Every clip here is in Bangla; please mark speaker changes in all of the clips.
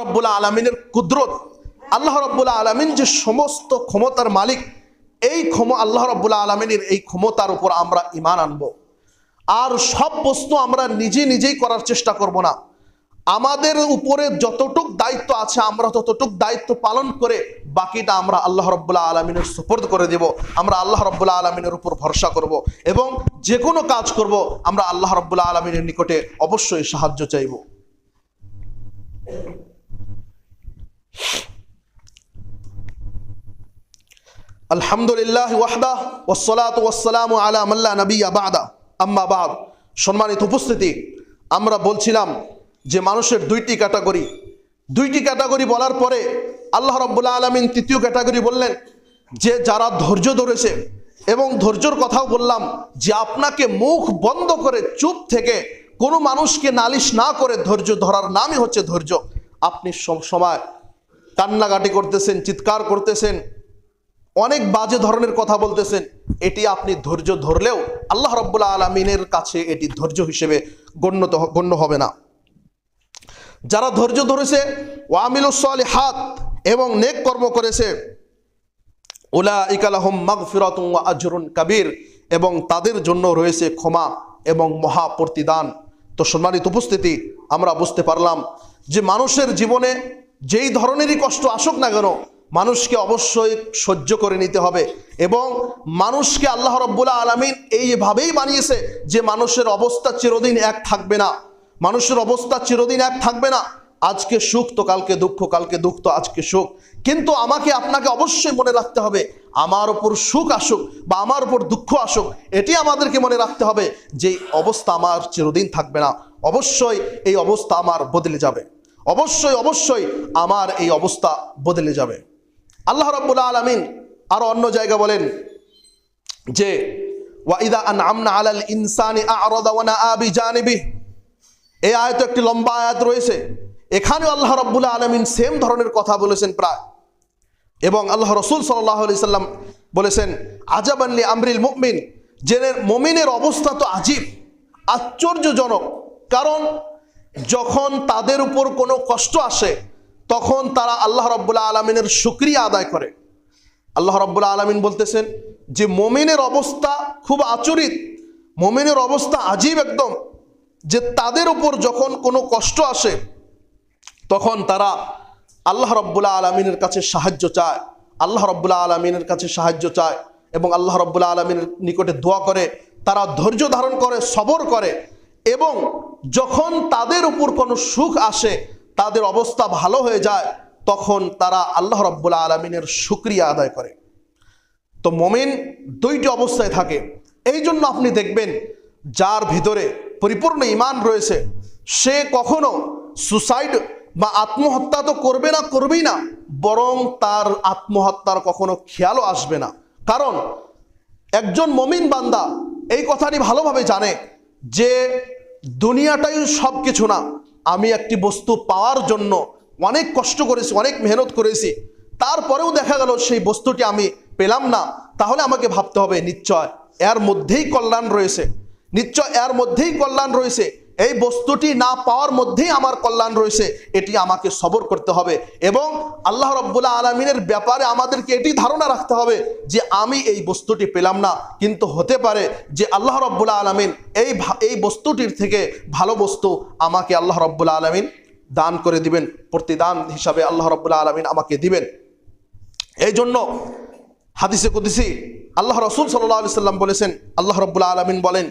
Speaker 1: রব্বুল আলামিনের কুদরত, আল্লাহ রব্বুল আলামিন যে সমস্ত ক্ষমতার মালিক, এই আল্লাহ রব্বুল আলামিনের এই ক্ষমতার উপর আমরা ঈমান আনব। আর সব বস্তু আমরা নিজেই করার চেষ্টা করব না। আমাদের উপরে যতটুক দায়িত্ব আছে আমরা ততটুক দায়িত্ব পালন করে বাকিটা আমরা আল্লাহ রব্বুল আলামিনের সুপর্দ করে দেব। আমরা আল্লাহ রব্বুল আলামিনের উপর ভরসা করব এবং যে কোনো কাজ করব আমরা আল্লাহ রব্বুল আলামিনের নিকটে অবশ্যই সাহায্য চাইব। আলহামদুলিল্লাহ ওয়াহদা ওয়াসসালাতু ওয়াসসালামু আলা মান লা নাবিয়্যা বা'দা, আম্মা বা'দ। সম্মানিত উপস্থিতি, আমরা বলছিলাম যে মানুষের দুইটি ক্যাটাগরি বলার পরে আল্লাহ রাব্বুল আলামিন তৃতীয় ক্যাটাগরি বললেন যে যারা ধৈর্য ধরেছে। এবং ধৈর্যর কথাও বললাম যে আপনাকে মুখ বন্ধ করে চুপ থেকে কোনো মানুষকে নালিশ না করে ধৈর্য ধরার নামই হচ্ছে ধৈর্য। আপনি সব সময় কান্নাকাটি করতেছেন, চিৎকার করতেছেন, অনেক বাজে ধরনের কথা বলতেছেন, এটি আপনি ধৈর্য ধরলেও আল্লাহ রাব্বুল আলামিনের কাছে এটি ধৈর্য হিসেবে গণ্য হবে না। যারা ধৈর্য ধরেছে ওয়ামিলুস সালিহাত এবং নেক কর্ম করেছে, উলাইকা লাহুম মাগফিরাতুন ওয়া আজরুন কাবীর, এবং তাদের জন্য রয়েছে ক্ষমা এবং মহা প্রতিদান। তো সম্মানিত উপস্থিতি, আমরা বুঝতে পারলাম যে মানুষের জীবনে যেই ধরনেরই কষ্ট আসুক না কেন মানুষকে অবশ্যই সহ্য করে নিতে হবে। এবং মানুষকে আল্লাহ রাব্বুল আলামিন এইভাবেই বানিয়েছে যে মানুষের অবস্থা চিরদিন এক থাকবে না। মানুষের অবস্থা চিরদিন এক থাকবে না। আজকে সুখ তো কালকে দুঃখ, কালকে দুঃখ তো আজকে সুখ। কিন্তু আমাকে আপনাকে অবশ্যই মনে রাখতে হবে, আমার উপর সুখ আসুক বা আমার উপর দুঃখ আসুক, এটি আমাদেরকে মনে রাখতে হবে যে অবস্থা আমার চিরদিন থাকবে না। অবশ্যই এই অবস্থা আমার বদলে যাবে, অবশ্যই আমার এই অবস্থা বদলে যাবে। আল্লাহ রাব্বুল আলামিন আরো অন্য জায়গা বলেন যে ওয়াইদা আনআমনা আলাল ইনসানি আ'রাদা ওয়া নাআ বিজানিবিহি। এই আয়াত একটি লম্বা আয়াত রয়েছে, এখানেও আল্লাহ রাব্বুল আলামিন সেম ধরনের কথা বলেছেন প্রায়। এবং আল্লাহ রাসূল সাল্লাল্লাহু আলাইহি সাল্লাম বলেছেন আজাবান লি আমরিল মুমিন, যে মুমিনের অবস্থা তো আজীব, আশ্চর্যজনক। কারণ যখন তাদের উপর কোনো কষ্ট আসে তখন তারা আল্লাহ রাব্বুল আলামিনের শুকরিয়া আদায় করে। আল্লাহ রাব্বুল আলামিন বলতেছেন যে মুমিনের অবস্থা খুব আচরিত, মুমিনের অবস্থা আজীব একদম, যে তাদের উপর যখন কোনো কষ্ট আসে তখন তারা আল্লাহ রাব্বুল আলামিনের কাছে সাহায্য চায়, আল্লাহ রাব্বুল আলামিনের কাছে সাহায্য চায় এবং আল্লাহ রাব্বুল আলামিনের নিকটে দোয়া করে। তারা ধৈর্য ধারণ করে, সবর করে, এবং যখন তাদের উপর কোনো সুখ আসে, তাদের অবস্থা ভালো হয়ে যায়, তখন তারা আল্লাহ রাব্বুল আলামিনের শুকরিয়া আদায় করে। তো মুমিন দুইটি অবস্থায় থাকে। এই জন্য আপনি দেখবেন যার ভিতরে পরিপূর্ণ ঈমান রয়েছে সে কখনো সুসাইড বা আত্মহত্যা তো করবেই না, বরং তার আত্মহত্যার কখনো খেয়ালও আসবে না। কারণ একজন মুমিন বান্দা এই কথাটি ভালোভাবে জানে যে দুনিয়াটাই সব কিছু না। আমি একটি বস্তু পাওয়ার জন্য অনেক কষ্ট করেছি, অনেক মেহনত করেছি, তারপরেও দেখা গেল সেই বস্তুটি আমি পেলাম না, তাহলে আমাকে ভাবতে হবে নিশ্চয় এর মধ্যেই কল্যাণ রয়েছে, নিশ্চয় এর মধ্যেই কল্যাণ রয়েছে, এই বস্তুটি না পাওয়ার মধ্যেই আমার কল্যাণ রয়েছে, এটি আমাকে সবর করতে হবে। এবং আল্লাহ রাব্বুল আলামিনের ব্যাপারে আমাদেরকে এটি ধারণা রাখতে হবে যে আমি এই বস্তুটি পেলাম না, কিন্তু হতে পারে যে আল্লাহ রাব্বুল আলামিন এই বস্তুটির থেকে ভালো বস্তু আমাকে আল্লাহ রাব্বুল আলামিন দান করে দিবেন, প্রতিদান হিসাবে আল্লাহ রাব্বুল আলামিন আমাকে দিবেন। এই জন্য হাদিসে কুদসি আল্লাহ রাসূল সাল্লাল্লাহু আলাইহি সাল্লাম বলেছেন, আল্লাহ রাব্বুল আলামিন বলেন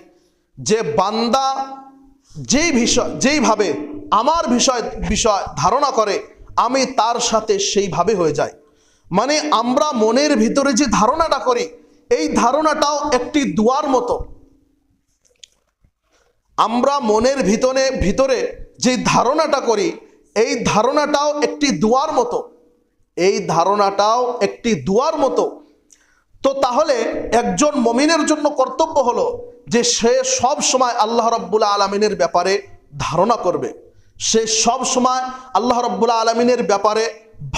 Speaker 1: যে বান্দা যেইভাবে আমার বিষয় ধারণা করে আমি তার সাথে সেইভাবে হয়ে যাই। মানে আমরা মনের ভিতরে যে ধারণাটা করি এই ধারণাটাও একটি দুয়ার মতো। আমরা মনের ভিতরে যে ধারণাটা করি এই ধারণাটাও একটি দুয়ার মতো, এই ধারণাটাও একটি দুয়ার মতো। তো তাহলে একজন মুমিনের জন্য কর্তব্য হলো যে সে সব সময় আল্লাহ রাব্বুল আলামিনের ব্যাপারে ধারণা করবে, সে সব সময় আল্লাহ রাব্বুল আলামিনের ব্যাপারে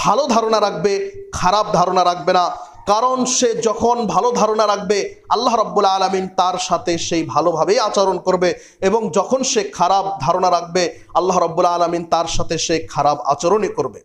Speaker 1: ভালো ধারণা রাখবে, খারাপ ধারণা রাখবে না। কারণ সে যখন ভালো ধারণা রাখবে আল্লাহ রাব্বুল আলামিন তার সাথে সেই ভালোভাবেই আচরণ করবে, এবং যখন সে খারাপ ধারণা রাখবে আল্লাহ রাব্বুল আলামিন তার সাথে সে খারাপ আচরণই করবে।